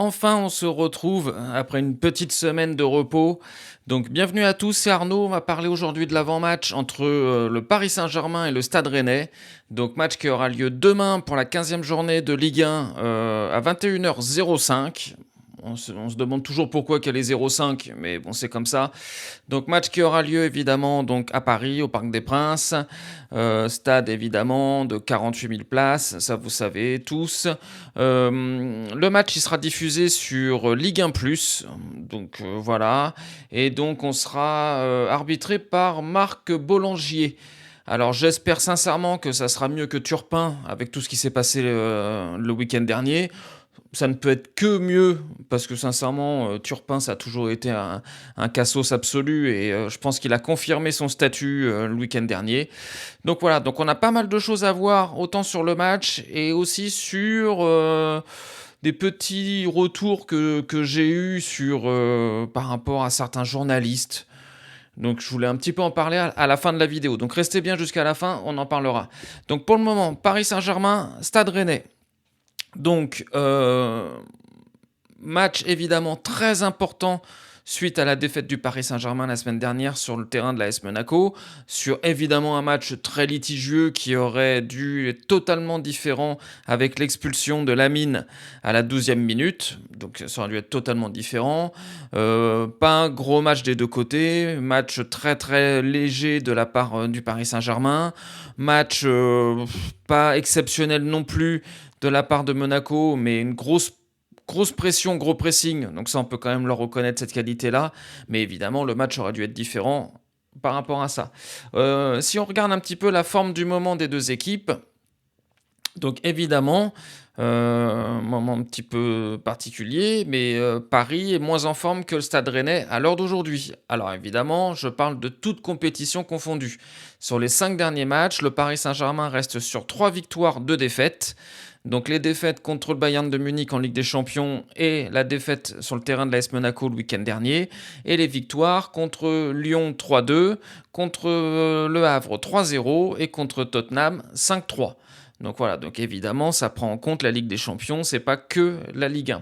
Enfin, on se retrouve après une petite semaine de repos. Donc, bienvenue à tous, c'est Arnaud. On va parler aujourd'hui de l'avant-match entre le Paris Saint-Germain et le Stade Rennais. Donc, match qui aura lieu demain pour la 15e journée de Ligue 1 à 21h05. On se demande toujours pourquoi qu'elle est 0,5, mais bon, c'est comme ça. Donc match qui aura lieu évidemment donc à Paris, au Parc des Princes. Stade évidemment de 48 000 places, ça vous savez tous. Le match il sera diffusé sur Ligue 1+, donc voilà. Et donc on sera arbitré par Marc Bollangier. Alors j'espère sincèrement que ça sera mieux que Turpin avec tout ce qui s'est passé le week-end dernier. Ça ne peut être que mieux, parce que sincèrement, Turpin, ça a toujours été un cassos absolu, et je pense qu'il a confirmé son statut le week-end dernier. Donc voilà, donc on a pas mal de choses à voir, autant sur le match, et aussi sur des petits retours que j'ai eus par rapport à certains journalistes. Donc je voulais un petit peu en parler à la fin de la vidéo. Donc restez bien jusqu'à la fin, on en parlera. Donc pour le moment, Paris Saint-Germain, Stade Rennais. Donc, match évidemment très important suite à la défaite du Paris Saint-Germain la semaine dernière sur le terrain de l'AS Monaco, sur évidemment un match très litigieux qui aurait dû être totalement différent avec l'expulsion de Lamine à la 12e minute, donc ça aurait dû être totalement différent. Pas un gros match des deux côtés, match très très léger de la part du Paris Saint-Germain, match pas exceptionnel non plus de la part de Monaco, mais une grosse pression, gros pressing, donc ça on peut quand même leur reconnaître cette qualité-là, mais évidemment le match aurait dû être différent par rapport à ça. Si on regarde un petit peu la forme du moment des deux équipes, donc évidemment, moment un petit peu particulier, mais Paris est moins en forme que le Stade Rennais à l'heure d'aujourd'hui. Alors évidemment, je parle de toute compétition confondue. Sur les 5 derniers matchs, le Paris Saint-Germain reste sur 3 victoires, 2 défaites. Donc les défaites contre le Bayern de Munich en Ligue des Champions et la défaite sur le terrain de l'AS Monaco le week-end dernier. Et les victoires contre Lyon 3-2, contre Le Havre 3-0 et contre Tottenham 5-3. Donc voilà, donc évidemment ça prend en compte la Ligue des Champions, c'est pas que la Ligue 1.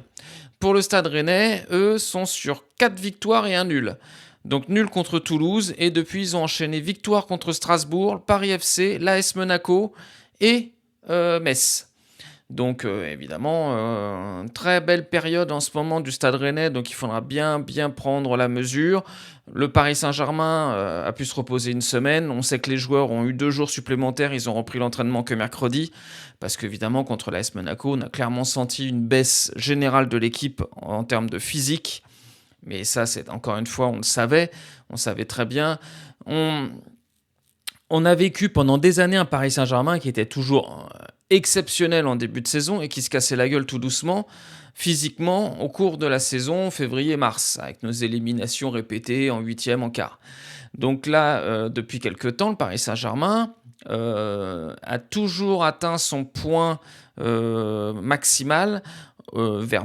Pour le Stade Rennais, eux sont sur 4 victoires et un nul. Donc nul contre Toulouse, et depuis ils ont enchaîné victoire contre Strasbourg, Paris FC, l'AS Monaco et Metz. Donc évidemment, très belle période en ce moment du Stade Rennais, donc il faudra bien prendre la mesure. Le Paris Saint-Germain a pu se reposer une semaine. On sait que les joueurs ont eu 2 jours supplémentaires, ils ont repris l'entraînement que mercredi, parce qu'évidemment contre l'AS Monaco, on a clairement senti une baisse générale de l'équipe en termes de physique. Mais ça, c'est encore une fois, on savait très bien. On a vécu pendant des années un Paris Saint-Germain qui était toujours exceptionnel en début de saison et qui se cassait la gueule tout doucement, physiquement, au cours de la saison février-mars, avec nos éliminations répétées en 8e, en quart. Donc là, depuis quelque temps, le Paris Saint-Germain a toujours atteint son point maximal vers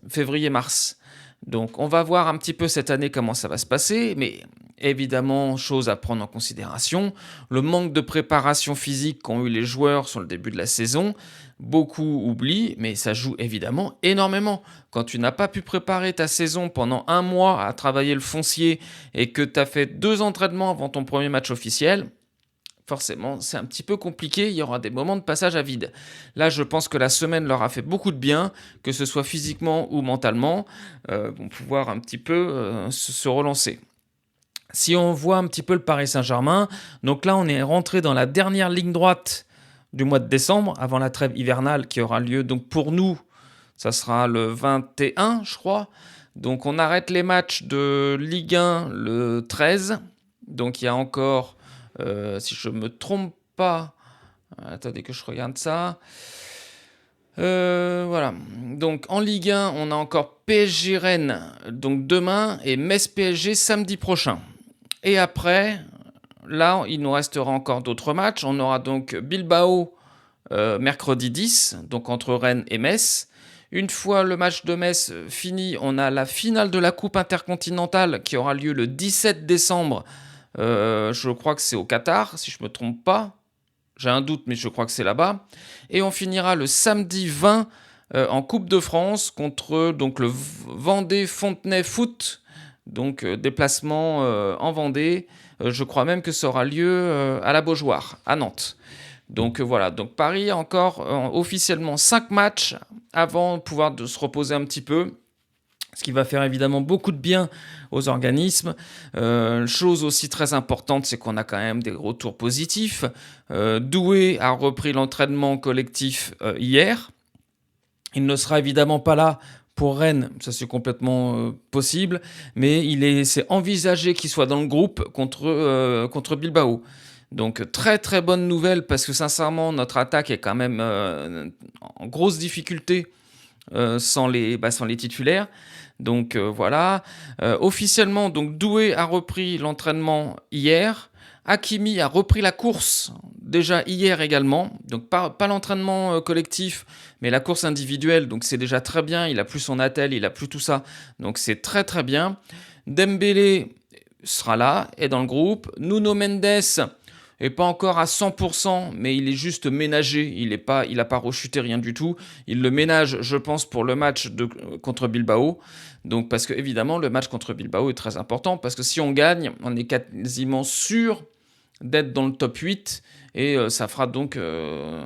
février-mars. Donc on va voir un petit peu cette année comment ça va se passer, mais évidemment, chose à prendre en considération, le manque de préparation physique qu'ont eu les joueurs sur le début de la saison. Beaucoup oublient, mais ça joue évidemment énormément. Quand tu n'as pas pu préparer ta saison pendant 1 mois à travailler le foncier et que tu as fait 2 entraînements avant ton premier match officiel, forcément, c'est un petit peu compliqué, il y aura des moments de passage à vide. Là, je pense que la semaine leur a fait beaucoup de bien, que ce soit physiquement ou mentalement, vont pouvoir un petit peu se relancer. Si on voit un petit peu le Paris Saint-Germain, donc là on est rentré dans la dernière ligne droite du mois de décembre, avant la trêve hivernale qui aura lieu, donc pour nous, ça sera le 21, je crois. Donc on arrête les matchs de Ligue 1 le 13, donc il y a encore, si je ne me trompe pas, attendez que je regarde ça, voilà. Donc en Ligue 1, on a encore PSG Rennes donc demain et Metz PSG samedi prochain. Et après, là, il nous restera encore d'autres matchs. On aura donc Bilbao mercredi 10, donc entre Rennes et Metz. Une fois le match de Metz fini, on a la finale de la Coupe intercontinentale qui aura lieu le 17 décembre. Je crois que c'est au Qatar, si je ne me trompe pas. J'ai un doute, mais je crois que c'est là-bas. Et on finira le samedi 20 en Coupe de France contre donc le Vendée Fontenay Foot, donc déplacement en Vendée. Je crois même que ça aura lieu à la Beaujoire, à Nantes. Donc voilà, donc Paris a encore officiellement 5 matchs avant de pouvoir se reposer un petit peu, ce qui va faire évidemment beaucoup de bien aux organismes. Chose aussi très importante, c'est qu'on a quand même des retours positifs. Douai a repris l'entraînement collectif hier. Il ne sera évidemment pas là pour Rennes, ça c'est complètement possible, mais c'est envisagé qu'il soit dans le groupe contre Bilbao. Donc très très bonne nouvelle parce que sincèrement notre attaque est quand même en grosse difficulté sans les titulaires. Donc voilà. Officiellement, donc Douai a repris l'entraînement hier. Hakimi a repris la course déjà hier également. Donc pas l'entraînement collectif, mais la course individuelle. Donc c'est déjà très bien. Il a plus son attel, il a plus tout ça. Donc c'est très très bien. Dembélé sera là, est dans le groupe. Nuno Mendes est pas encore à 100%, mais il est juste ménagé. Il a pas rechuté rien du tout. Il le ménage, je pense, pour le match contre Bilbao. Donc parce que évidemment le match contre Bilbao est très important parce que si on gagne, on est quasiment sûr d'être dans le top 8 et ça fera donc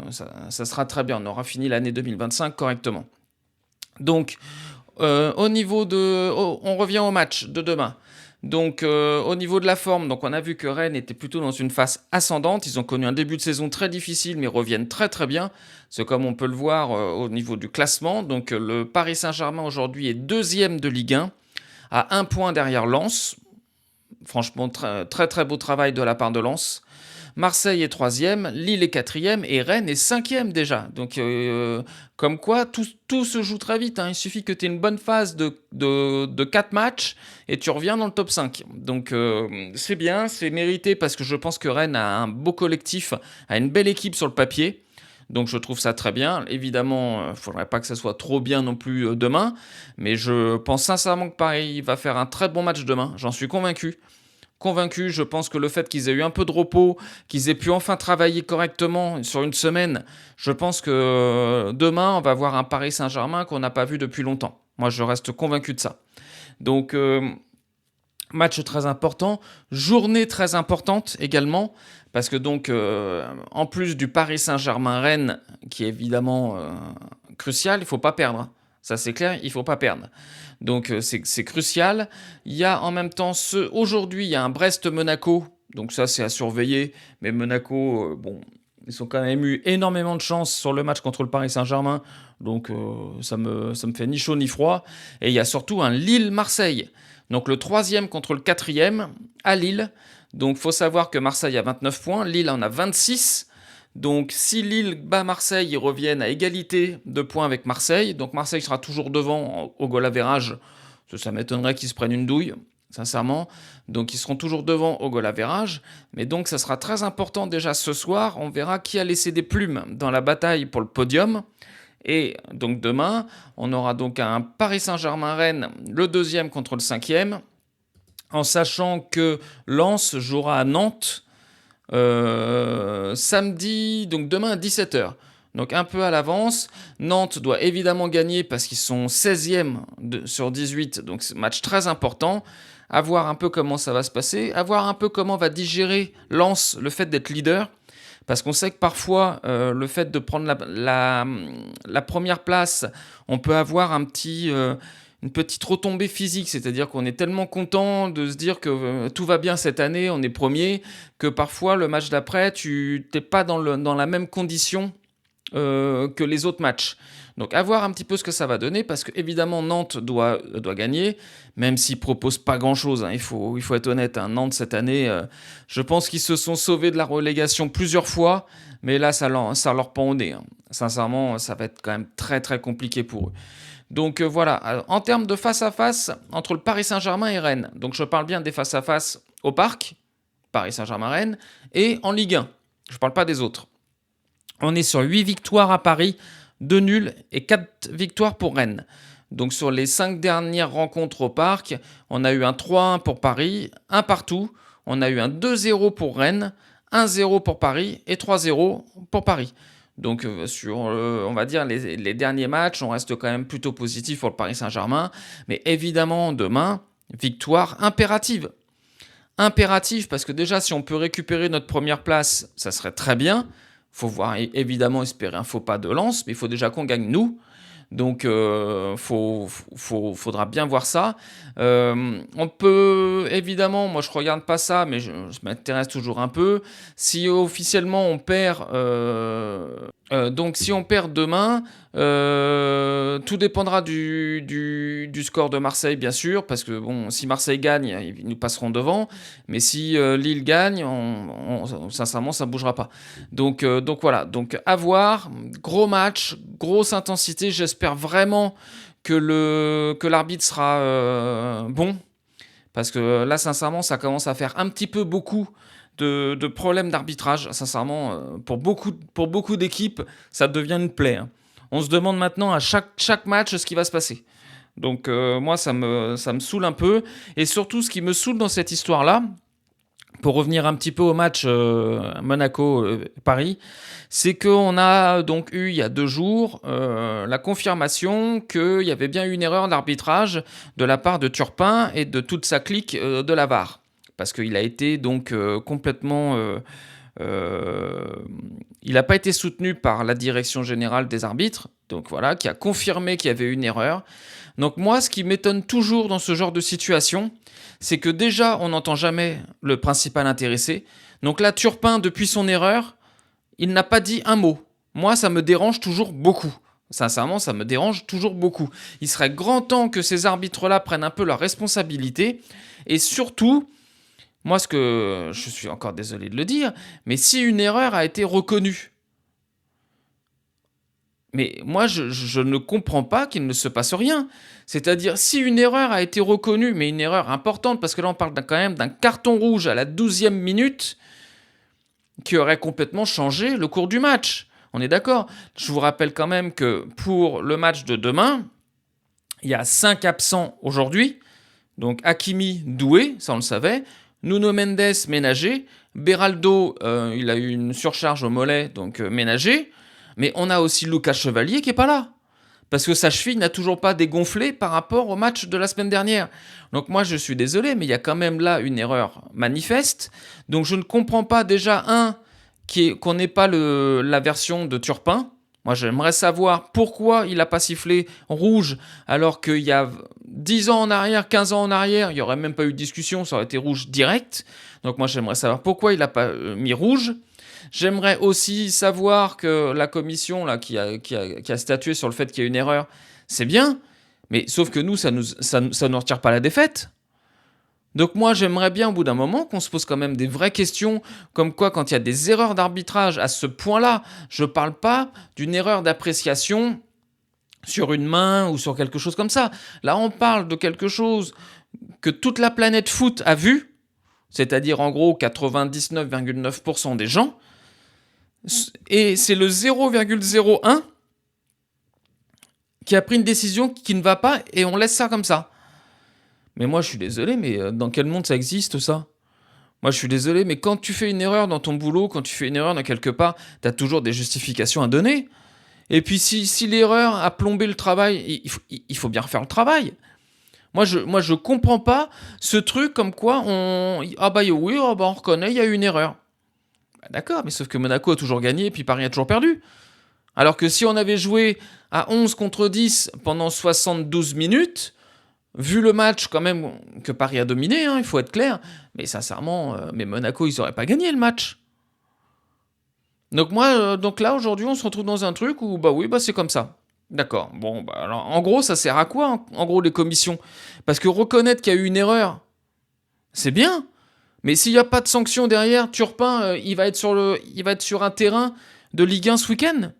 ça sera très bien. On aura fini l'année 2025 correctement. Donc au niveau on revient au match de demain. Donc au niveau de la forme, donc on a vu que Rennes était plutôt dans une phase ascendante. Ils ont connu un début de saison très difficile, mais reviennent très très bien. C'est comme on peut le voir au niveau du classement. Donc le Paris Saint-Germain aujourd'hui est deuxième de Ligue 1, à 1 point derrière Lens. Franchement, très très très beau travail de la part de Lens. Marseille est troisième, Lille est quatrième et Rennes est cinquième déjà. Donc, comme quoi, tout se joue très vite. Hein. Il suffit que tu aies une bonne phase de 4 matchs et tu reviens dans le top 5. Donc, c'est bien, c'est mérité parce que je pense que Rennes a un beau collectif, a une belle équipe sur le papier. Donc, je trouve ça très bien. Évidemment, il ne faudrait pas que ça soit trop bien non plus demain. Mais je pense sincèrement que Paris va faire un très bon match demain. J'en suis convaincu. Je pense que le fait qu'ils aient eu un peu de repos, qu'ils aient pu enfin travailler correctement sur une semaine, je pense que demain, on va voir un Paris Saint-Germain qu'on n'a pas vu depuis longtemps. Moi, je reste convaincu de ça. Donc, match très important, journée très importante également, parce que donc, en plus du Paris Saint-Germain-Rennes, qui est évidemment crucial, il ne faut pas perdre. Hein. Ça, c'est clair, il ne faut pas perdre. Donc, c'est crucial. Il y a en même temps, aujourd'hui, il y a un Brest-Monaco. Donc ça, c'est à surveiller. Mais Monaco, bon, ils ont quand même eu énormément de chance sur le match contre le Paris Saint-Germain. Donc, ça me fait ni chaud ni froid. Et il y a surtout un Lille-Marseille. Donc, le troisième contre le quatrième à Lille. Donc, il faut savoir que Marseille a 29 points. Lille en a 26. Donc, si Lille bat Marseille, ils reviennent à égalité de points avec Marseille. Donc, Marseille sera toujours devant au goal average. Ça m'étonnerait qu'ils se prennent une douille, sincèrement. Donc, ils seront toujours devant au goal average. Mais donc, ça sera très important déjà ce soir. On verra qui a laissé des plumes dans la bataille pour le podium. Et donc, demain, on aura donc un Paris Saint-Germain-Rennes, le deuxième contre le cinquième. En sachant que Lens jouera à Nantes. Samedi, donc demain à 17h. Donc un peu à l'avance. Nantes doit évidemment gagner parce qu'ils sont 16e sur 18. Donc c'est un match très important. À voir un peu comment ça va se passer. À voir un peu comment va digérer Lens le fait d'être leader. Parce qu'on sait que parfois, le fait de prendre la première place, on peut avoir une petite retombée physique, c'est-à-dire qu'on est tellement content de se dire que tout va bien cette année, on est premier, que parfois le match d'après, tu n'es pas dans la même condition que les autres matchs. Donc à voir un petit peu ce que ça va donner, parce que évidemment Nantes doit gagner, même s'ils ne proposent pas grand-chose, hein, il faut être honnête, hein, Nantes cette année, je pense qu'ils se sont sauvés de la relégation plusieurs fois, mais là ça leur pend au nez. Hein. Sincèrement, ça va être quand même très très compliqué pour eux. Donc voilà, alors, en termes de face-à-face entre le Paris Saint-Germain et Rennes, donc je parle bien des face-à-face au Parc, Paris Saint-Germain-Rennes, et en Ligue 1, je ne parle pas des autres. On est sur 8 victoires à Paris, 2 nuls et 4 victoires pour Rennes. Donc sur les 5 dernières rencontres au Parc, on a eu un 3-1 pour Paris, un partout, on a eu un 2-0 pour Rennes, 1-0 pour Paris et 3-0 pour Paris. Donc sur, on va dire les derniers matchs, on reste quand même plutôt positif pour le Paris Saint-Germain. Mais évidemment, demain, victoire impérative. Impérative parce que déjà, si on peut récupérer notre première place, ça serait très bien. Faut voir, évidemment, espérer un faux pas de Lens, mais il faut déjà qu'on gagne nous. Donc, faudra bien voir ça. On peut, évidemment, moi je regarde pas ça, mais je m'intéresse toujours un peu. Si officiellement on perd, donc si on perd demain, tout dépendra du score de Marseille, bien sûr, parce que bon, si Marseille gagne, ils nous passeront devant. Mais si Lille gagne, sincèrement, ça ne bougera pas. Donc voilà, donc à voir, gros match, grosse intensité. J'espère vraiment que l'arbitre sera bon, parce que là, sincèrement, ça commence à faire un petit peu beaucoup de problèmes d'arbitrage. Sincèrement, pour beaucoup d'équipes, ça devient une plaie, hein. On se demande maintenant à chaque match ce qui va se passer. Donc moi, ça me saoule un peu. Et surtout, ce qui me saoule dans cette histoire-là, pour revenir un petit peu au match Monaco-Paris, c'est qu'on a donc eu il y a 2 jours la confirmation qu'il y avait bien eu une erreur d'arbitrage de la part de Turpin et de toute sa clique de la VAR. Parce qu'il a été donc complètement... il n'a pas été soutenu par la direction générale des arbitres, donc voilà, qui a confirmé qu'il y avait une erreur. Donc moi, ce qui m'étonne toujours dans ce genre de situation, c'est que déjà, on n'entend jamais le principal intéressé. Donc là, Turpin, depuis son erreur, il n'a pas dit un mot. Moi, ça me dérange toujours beaucoup. Sincèrement, ça me dérange toujours beaucoup. Il serait grand temps que ces arbitres-là prennent un peu leurs responsabilités. Et surtout, moi, ce que je suis encore désolé de le dire, mais si une erreur a été reconnue, mais moi, je ne comprends pas qu'il ne se passe rien. C'est-à-dire, si une erreur a été reconnue, mais une erreur importante, parce que là, on parle quand même d'un carton rouge à la 12e minute, qui aurait complètement changé le cours du match. On est d'accord? Je vous rappelle quand même que pour le match de demain, il y a 5 absents aujourd'hui. Donc Hakimi, Doué, ça on le savait. Nuno Mendes, ménager. Beraldo, il a eu une surcharge au mollet, donc ménager. Mais on a aussi Lucas Chevalier qui n'est pas là. Parce que sa cheville n'a toujours pas dégonflé par rapport au match de la semaine dernière. Donc moi, je suis désolé, mais il y a quand même là une erreur manifeste. Donc je ne comprends pas déjà, qu'on n'ait pas la version de Turpin. Moi, j'aimerais savoir pourquoi il n'a pas sifflé rouge, alors qu'il y a 10 ans en arrière, 15 ans en arrière, il n'y aurait même pas eu de discussion, ça aurait été rouge direct. Donc moi, j'aimerais savoir pourquoi il n'a pas mis rouge. J'aimerais aussi savoir que la commission là, qui a statué sur le fait qu'il y a une erreur, c'est bien, mais sauf que nous, ça ne retire pas la défaite. Donc moi, j'aimerais bien au bout d'un moment qu'on se pose quand même des vraies questions, comme quoi quand il y a des erreurs d'arbitrage à ce point-là, je ne parle pas d'une erreur d'appréciation sur une main ou sur quelque chose comme ça. Là, on parle de quelque chose que toute la planète foot a vu, c'est-à-dire en gros 99,9% des gens, et c'est le 0,01 qui a pris une décision qui ne va pas et on laisse ça comme ça. Mais moi je suis désolé, mais dans quel monde ça existe ça? Moi je suis désolé, mais quand tu fais une erreur dans ton boulot, quand tu fais une erreur dans quelque part, t'as toujours des justifications à donner. Et puis si l'erreur a plombé le travail, il faut bien refaire le travail. Moi je comprends pas ce truc comme quoi ah bah oui, oh bah on reconnaît, il y a eu une erreur. Bah d'accord, mais sauf que Monaco a toujours gagné et puis Paris a toujours perdu. Alors que si on avait joué à 11 contre 10 pendant 72 minutes, vu le match quand même que Paris a dominé, hein, il faut être clair, mais sincèrement, mais Monaco, ils n'auraient pas gagné le match. Donc moi, donc là, aujourd'hui, on se retrouve dans un truc où, bah oui, bah c'est comme ça. D'accord. Bon, bah alors, en gros, ça sert à quoi, en gros, les commissions? Parce que reconnaître qu'il y a eu une erreur, c'est bien. Mais s'il n'y a pas de sanction derrière, Turpin, il va être sur un terrain de Ligue 1 ce week-end.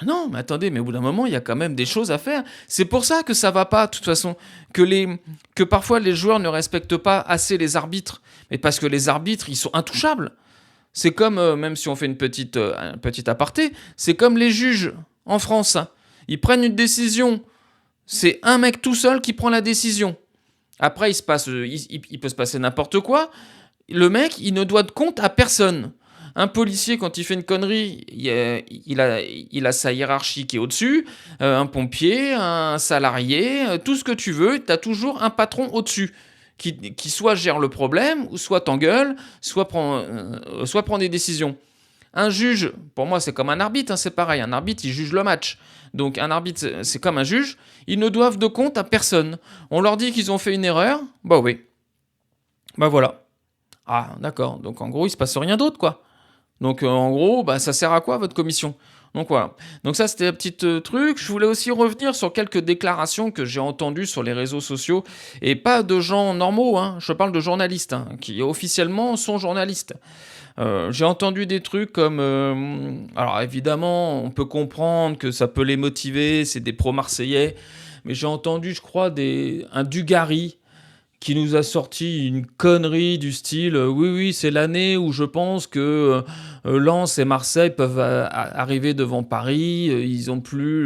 Ah non, mais attendez, mais au bout d'un moment, il y a quand même des choses à faire. C'est pour ça que ça va pas, de toute façon, que parfois les joueurs ne respectent pas assez les arbitres. Mais parce que les arbitres, ils sont intouchables. C'est comme, même si on fait un petit aparté, c'est comme les juges en France, hein. Ils prennent une décision. C'est un mec tout seul qui prend la décision. Après, il peut se passer n'importe quoi. Le mec, il ne doit de compte à personne. Un policier, quand il fait une connerie, il a sa hiérarchie qui est au-dessus, un pompier, un salarié, tout ce que tu veux, tu as toujours un patron au-dessus qui soit gère le problème, ou soit t'engueule, soit prend des décisions. Un juge, pour moi, c'est comme un arbitre, hein, c'est pareil. Un arbitre, il juge le match. Donc un arbitre, c'est comme un juge. Ils ne doivent de compte à personne. On leur dit qu'ils ont fait une erreur. Bah oui. Bah voilà. Ah, d'accord. Donc en gros, il se passe rien d'autre, quoi. Donc en gros, bah, ça sert à quoi votre commission? Donc voilà. Donc ça, c'était un petit truc. Je voulais aussi revenir sur quelques déclarations que j'ai entendues sur les réseaux sociaux. Et pas de gens normaux, hein. Je parle de journalistes, hein, qui officiellement sont journalistes. J'ai entendu des trucs comme... alors évidemment, on peut comprendre que ça peut les motiver, c'est des pro-marseillais, mais j'ai entendu, je crois, un Dugarry qui nous a sorti une connerie du style oui, oui, c'est l'année où je pense que Lens et Marseille peuvent arriver devant Paris, ils ont plus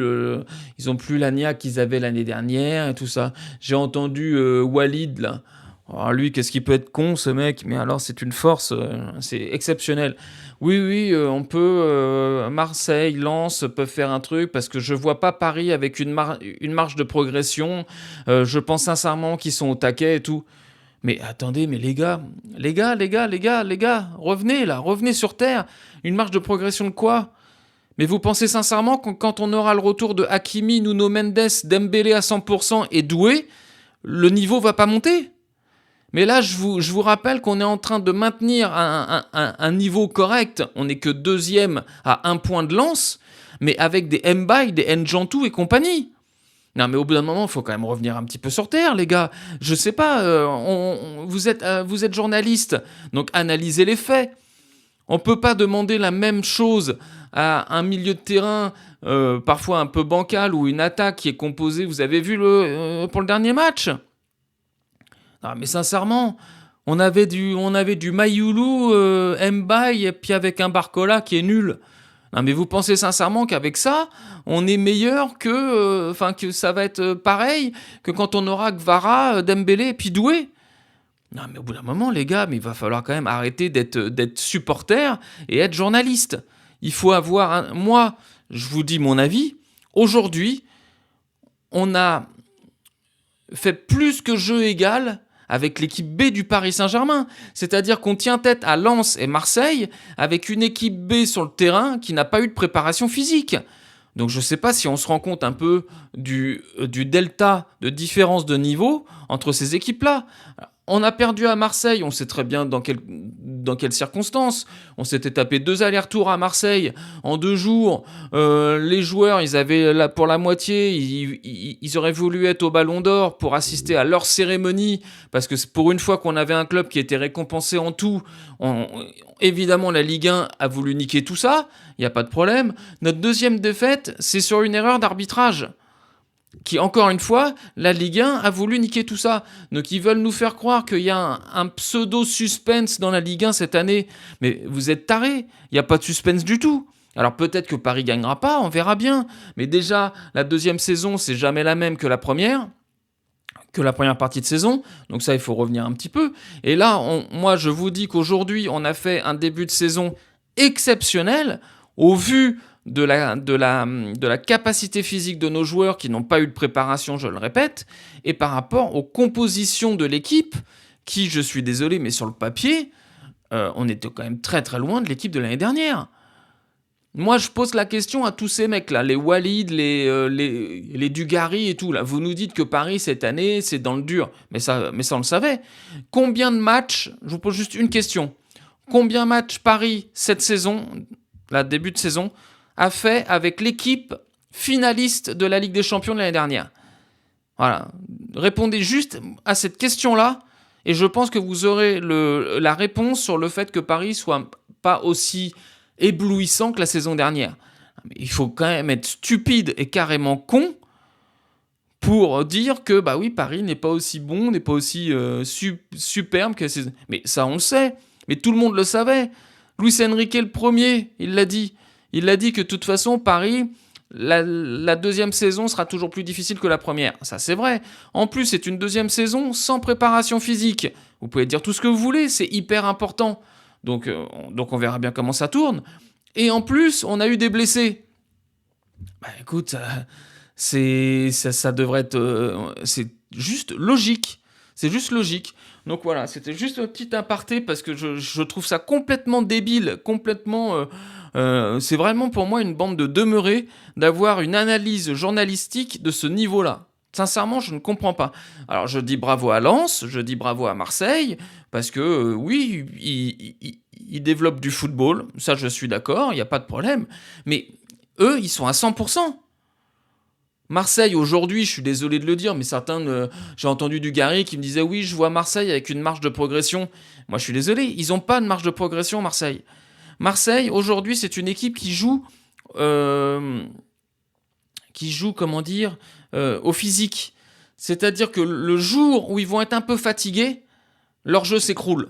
l'agnac qu'ils avaient l'année dernière et tout ça. J'ai entendu Walid là. Alors lui, qu'est-ce qu'il peut être con, ce mec? Mais alors, c'est une force, c'est exceptionnel. Oui, oui, on peut, Marseille, Lens peuvent faire un truc parce que je vois pas Paris avec une marge de progression. Je pense sincèrement qu'ils sont au taquet et tout. Mais attendez, mais les gars, revenez là, revenez sur Terre. Une marge de progression de quoi? Mais vous pensez sincèrement que quand on aura le retour de Hakimi, Nuno Mendes, Dembélé à 100% et Doué, le niveau va pas monter? Mais là, je vous rappelle qu'on est en train de maintenir un niveau correct. On n'est que deuxième à un point de lance, mais avec des Mbaye, des Njantou et compagnie. Non, mais au bout d'un moment, il faut quand même revenir un petit peu sur terre, les gars. Je sais pas, vous êtes journaliste, donc analysez les faits. On peut pas demander la même chose à un milieu de terrain, parfois un peu bancal, ou une attaque qui est composée. Vous avez vu pour le dernier match? Ah, mais sincèrement, on avait du Mayoulou, Mbaye, et puis avec un Barcola qui est nul. Non, mais vous pensez sincèrement qu'avec ça, on est meilleur que ça va être pareil que quand on aura Gvara, Dembélé et puis Doué? Non, mais au bout d'un moment, les gars, mais il va falloir quand même arrêter d'être supporter et être journaliste. Il faut avoir moi, je vous dis mon avis. Aujourd'hui, on a fait plus que jeu égal avec l'équipe B du Paris Saint-Germain. C'est-à-dire qu'on tient tête à Lens et Marseille avec une équipe B sur le terrain qui n'a pas eu de préparation physique. Donc je ne sais pas si on se rend compte un peu du delta de différence de niveau entre ces équipes-là. On a perdu à Marseille, on sait très bien dans quelles circonstances. On s'était tapé 2 allers-retours à Marseille en 2 jours. Les joueurs, ils avaient pour la moitié, ils auraient voulu être au Ballon d'Or pour assister à leur cérémonie, parce que pour une fois qu'on avait un club qui était récompensé en tout, évidemment la Ligue 1 a voulu niquer tout ça, il n'y a pas de problème. Notre deuxième défaite, c'est sur une erreur d'arbitrage. Qui, encore une fois, la Ligue 1 a voulu niquer tout ça. Donc ils veulent nous faire croire qu'il y a un pseudo-suspense dans la Ligue 1 cette année. Mais vous êtes tarés, il n'y a pas de suspense du tout. Alors peut-être que Paris gagnera pas, on verra bien. Mais déjà, la deuxième saison, c'est jamais la même que la première partie de saison. Donc ça, il faut revenir un petit peu. Et là, moi, je vous dis qu'aujourd'hui, on a fait un début de saison exceptionnel au vu de la capacité physique de nos joueurs qui n'ont pas eu de préparation, je le répète, et par rapport aux compositions de l'équipe qui, je suis désolé, mais sur le papier, on était quand même très très loin de l'équipe de l'année dernière. Moi, je pose la question à tous ces mecs-là, les Walid, les Dugarry et tout. Là. Vous nous dites que Paris, cette année, c'est dans le dur. Mais ça, on le savait. Combien de matchs, je vous pose juste une question, combien de matchs Paris, cette saison, la début de saison, a fait avec l'équipe finaliste de la Ligue des Champions de l'année dernière? Voilà. Répondez juste à cette question-là, et je pense que vous aurez la réponse sur le fait que Paris soit pas aussi éblouissant que la saison dernière. Mais il faut quand même être stupide et carrément con pour dire que bah oui, Paris n'est pas aussi bon, n'est pas aussi superbe que la saison. Mais ça, on le sait. Mais tout le monde le savait. Luis Enrique le premier, il l'a dit. Il a dit que de toute façon, Paris, la deuxième saison sera toujours plus difficile que la première. Ça, c'est vrai. En plus, c'est une deuxième saison sans préparation physique. Vous pouvez dire tout ce que vous voulez, c'est hyper important. Donc on verra bien comment ça tourne. Et en plus, on a eu des blessés. Bah écoute, ça devrait être... c'est juste logique. C'est juste logique. Donc voilà, c'était juste un petit aparté parce que je trouve ça complètement débile, complètement... c'est vraiment pour moi une bande de demeurés d'avoir une analyse journalistique de ce niveau-là. Sincèrement, je ne comprends pas. Alors je dis bravo à Lens, je dis bravo à Marseille, parce que oui, ils développent du football, ça je suis d'accord, il n'y a pas de problème. Mais eux, ils sont à 100%. Marseille, aujourd'hui, je suis désolé de le dire, mais j'ai entendu du Gary qui me disait oui, je vois Marseille avec une marge de progression. Moi, je suis désolé, ils n'ont pas de marge de progression, Marseille. Marseille, aujourd'hui, c'est une équipe qui joue, comment dire, au physique. C'est-à-dire que le jour où ils vont être un peu fatigués, leur jeu s'écroule.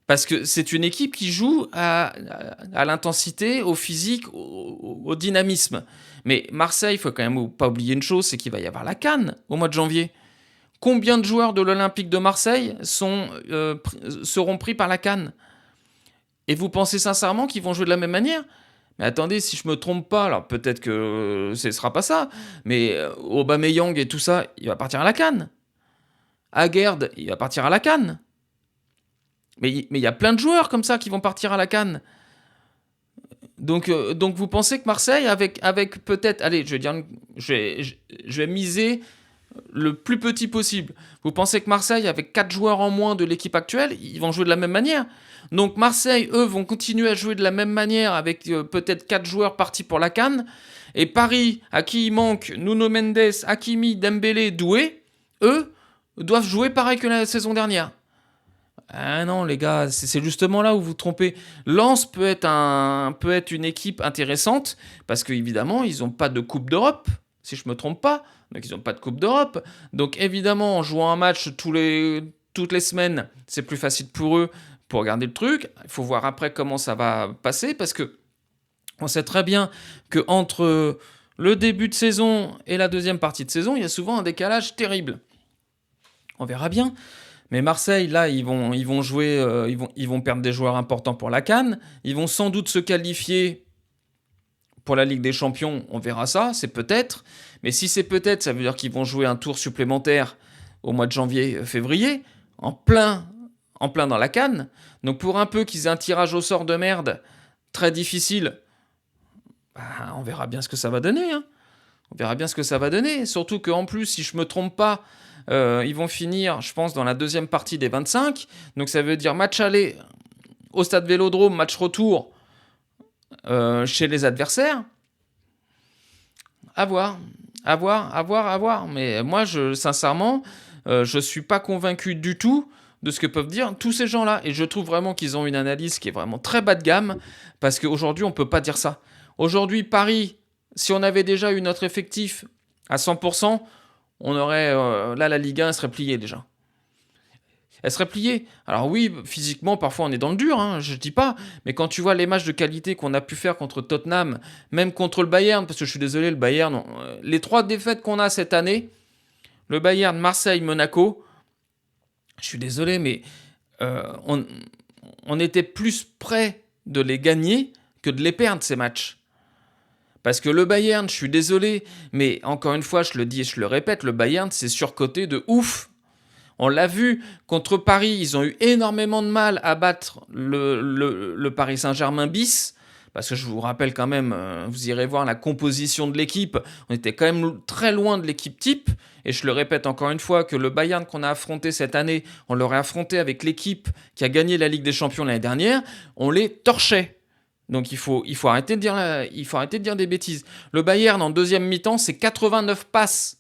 Parce que c'est une équipe qui joue à l'intensité, au physique, au dynamisme. Mais Marseille, il faut quand même pas oublier une chose, c'est qu'il va y avoir la CAN au mois de janvier. Combien de joueurs de l'Olympique de Marseille seront pris par la CAN? Et vous pensez sincèrement qu'ils vont jouer de la même manière? Mais attendez, si je me trompe pas, alors peut-être que ce sera pas ça, mais Aubameyang et tout ça, il va partir à la CAN. Aguerd, il va partir à la CAN. Mais il y a plein de joueurs comme ça qui vont partir à la CAN. Donc vous pensez que Marseille, avec peut-être... Allez, je vais miser le plus petit possible. Vous pensez que Marseille, avec 4 joueurs en moins de l'équipe actuelle, ils vont jouer de la même manière? Donc Marseille, eux, vont continuer à jouer de la même manière avec peut-être 4 joueurs partis pour la CAN. Et Paris, à qui il manque Nuno Mendes, Hakimi, Dembélé, Doué, eux, doivent jouer pareil que la saison dernière. Ah non, les gars, c'est justement là où vous vous trompez. Lens peut être une équipe intéressante parce qu'évidemment, ils n'ont pas de Coupe d'Europe, si je ne me trompe pas. Donc, ils n'ont pas de Coupe d'Europe. Donc, évidemment, en jouant un match toutes les semaines, c'est plus facile pour eux pour regarder le truc. Il faut voir après comment ça va passer parce que on sait très bien qu'entre le début de saison et la deuxième partie de saison, il y a souvent un décalage terrible. On verra bien. Mais Marseille, là, ils vont jouer, ils vont perdre des joueurs importants pour la CAN. Ils vont sans doute se qualifier pour la Ligue des Champions. On verra ça, c'est peut-être. Mais si c'est peut-être, ça veut dire qu'ils vont jouer un tour supplémentaire au mois de janvier-février, en plein dans la CAN. Donc pour un peu qu'ils aient un tirage au sort de merde très difficile, bah, on verra bien ce que ça va donner. Hein. On verra bien ce que ça va donner. Surtout qu'en plus, si je ne me trompe pas, ils vont finir, je pense, dans la deuxième partie des 25. Donc ça veut dire match aller au stade Vélodrome, match retour chez les adversaires. À voir. Mais moi, sincèrement, je ne suis pas convaincu du tout de ce que peuvent dire tous ces gens-là. Et je trouve vraiment qu'ils ont une analyse qui est vraiment très bas de gamme, parce qu'aujourd'hui, on ne peut pas dire ça. Aujourd'hui, Paris, si on avait déjà eu notre effectif à 100%, on aurait... là, la Ligue 1, elle serait pliée déjà. Elle serait pliée. Alors oui, physiquement, parfois, on est dans le dur, hein, je ne dis pas. Mais quand tu vois les matchs de qualité qu'on a pu faire contre Tottenham, même contre le Bayern, parce que je suis désolé, le Bayern... les 3 défaites qu'on a cette année, le Bayern, Marseille, Monaco, je suis désolé, mais on était plus près de les gagner que de les perdre, ces matchs. Parce que le Bayern, je suis désolé, mais encore une fois, je le dis et je le répète, le Bayern, c'est surcoté de ouf. On l'a vu, contre Paris, ils ont eu énormément de mal à battre le Paris Saint-Germain bis. Parce que je vous rappelle quand même, vous irez voir la composition de l'équipe, on était quand même très loin de l'équipe type. Et je le répète encore une fois, que le Bayern qu'on a affronté cette année, on l'aurait affronté avec l'équipe qui a gagné la Ligue des Champions l'année dernière, on les torchait. Donc il faut arrêter de dire des bêtises. Le Bayern en deuxième mi-temps, c'est 89 passes.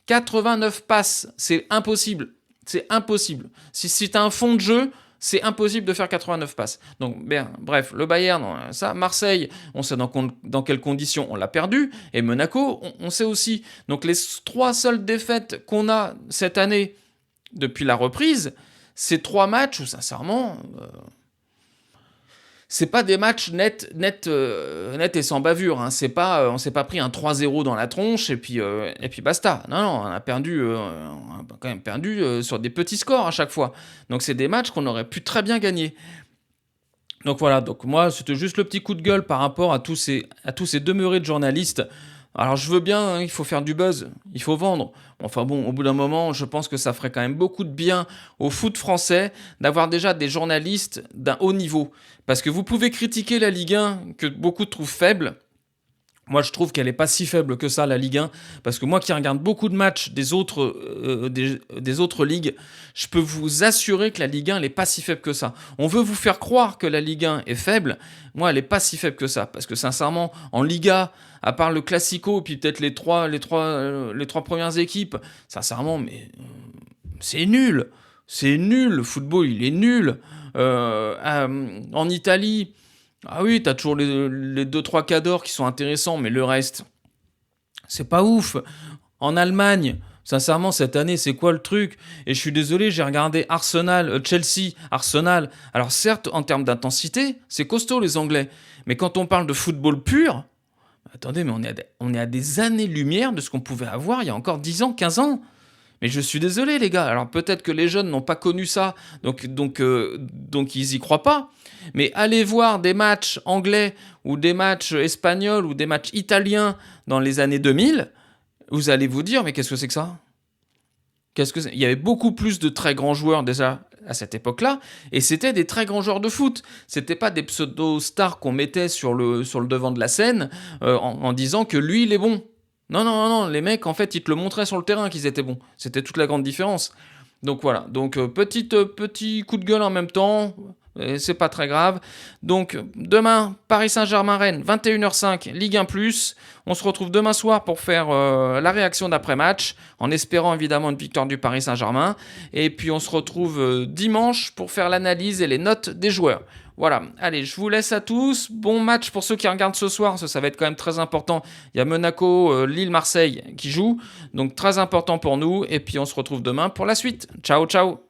89 passes, c'est impossible. C'est impossible. Si tu as un fond de jeu, c'est impossible de faire 89 passes. Donc, bien, bref, le Bayern, ça. Marseille, on sait dans quelles conditions on l'a perdu. Et Monaco, on sait aussi. Donc, les 3 seules défaites qu'on a cette année depuis la reprise, c'est 3 matchs où, sincèrement, c'est pas des matchs net et sans bavure, hein. C'est pas, on s'est pas pris un 3-0 dans la tronche et puis basta. Non, non, on a quand même perdu, sur des petits scores à chaque fois. Donc c'est des matchs qu'on aurait pu très bien gagner. Donc voilà, donc moi, c'était juste le petit coup de gueule par rapport à tous ces demeurés de journalistes. Alors je veux bien, hein, il faut faire du buzz, il faut vendre. Enfin bon, au bout d'un moment, je pense que ça ferait quand même beaucoup de bien au foot français d'avoir déjà des journalistes d'un haut niveau. Parce que vous pouvez critiquer la Ligue 1, que beaucoup trouvent faible. Moi, je trouve qu'elle est pas si faible que ça, la Ligue 1, parce que moi qui regarde beaucoup de matchs des autres ligues, je peux vous assurer que la Ligue 1, elle est pas si faible que ça. On veut vous faire croire que la Ligue 1 est faible, moi, elle est pas si faible que ça, parce que sincèrement, en Liga, à part le Classico, puis peut-être les trois premières équipes, sincèrement, mais c'est nul. C'est nul, le football, il est nul. En Italie, ah oui, t'as toujours les 2-3 cadors qui sont intéressants, mais le reste, c'est pas ouf. En Allemagne, sincèrement, cette année, c'est quoi le truc? Et je suis désolé, j'ai regardé Chelsea, Arsenal. Alors certes, en termes d'intensité, c'est costaud les Anglais. Mais quand on parle de football pur, attendez, mais on est à des années-lumière de ce qu'on pouvait avoir il y a encore 10 ans, 15 ans. Mais je suis désolé, les gars. Alors peut-être que les jeunes n'ont pas connu ça, donc ils y croient pas. Mais allez voir des matchs anglais ou des matchs espagnols ou des matchs italiens dans les années 2000, vous allez vous dire, mais qu'est-ce que c'est que ça? Qu'est-ce que c'est? Il y avait beaucoup plus de très grands joueurs déjà à cette époque-là, et c'était des très grands joueurs de foot. C'était pas des pseudo-stars qu'on mettait sur le devant de la scène en disant que lui, il est bon. Non, non, non, non, les mecs, en fait, ils te le montraient sur le terrain qu'ils étaient bons. C'était toute la grande différence. Donc voilà, donc petit coup de gueule en même temps, et c'est pas très grave. Donc demain, Paris Saint-Germain-Rennes, 21h05, Ligue 1+. On se retrouve demain soir pour faire la réaction d'après-match, en espérant évidemment une victoire du Paris Saint-Germain. Et puis on se retrouve dimanche pour faire l'analyse et les notes des joueurs. Voilà, allez, je vous laisse à tous. Bon match pour ceux qui regardent ce soir, ça va être quand même très important. Il y a Monaco, Lille, Marseille qui jouent, donc très important pour nous. Et puis on se retrouve demain pour la suite. Ciao, ciao.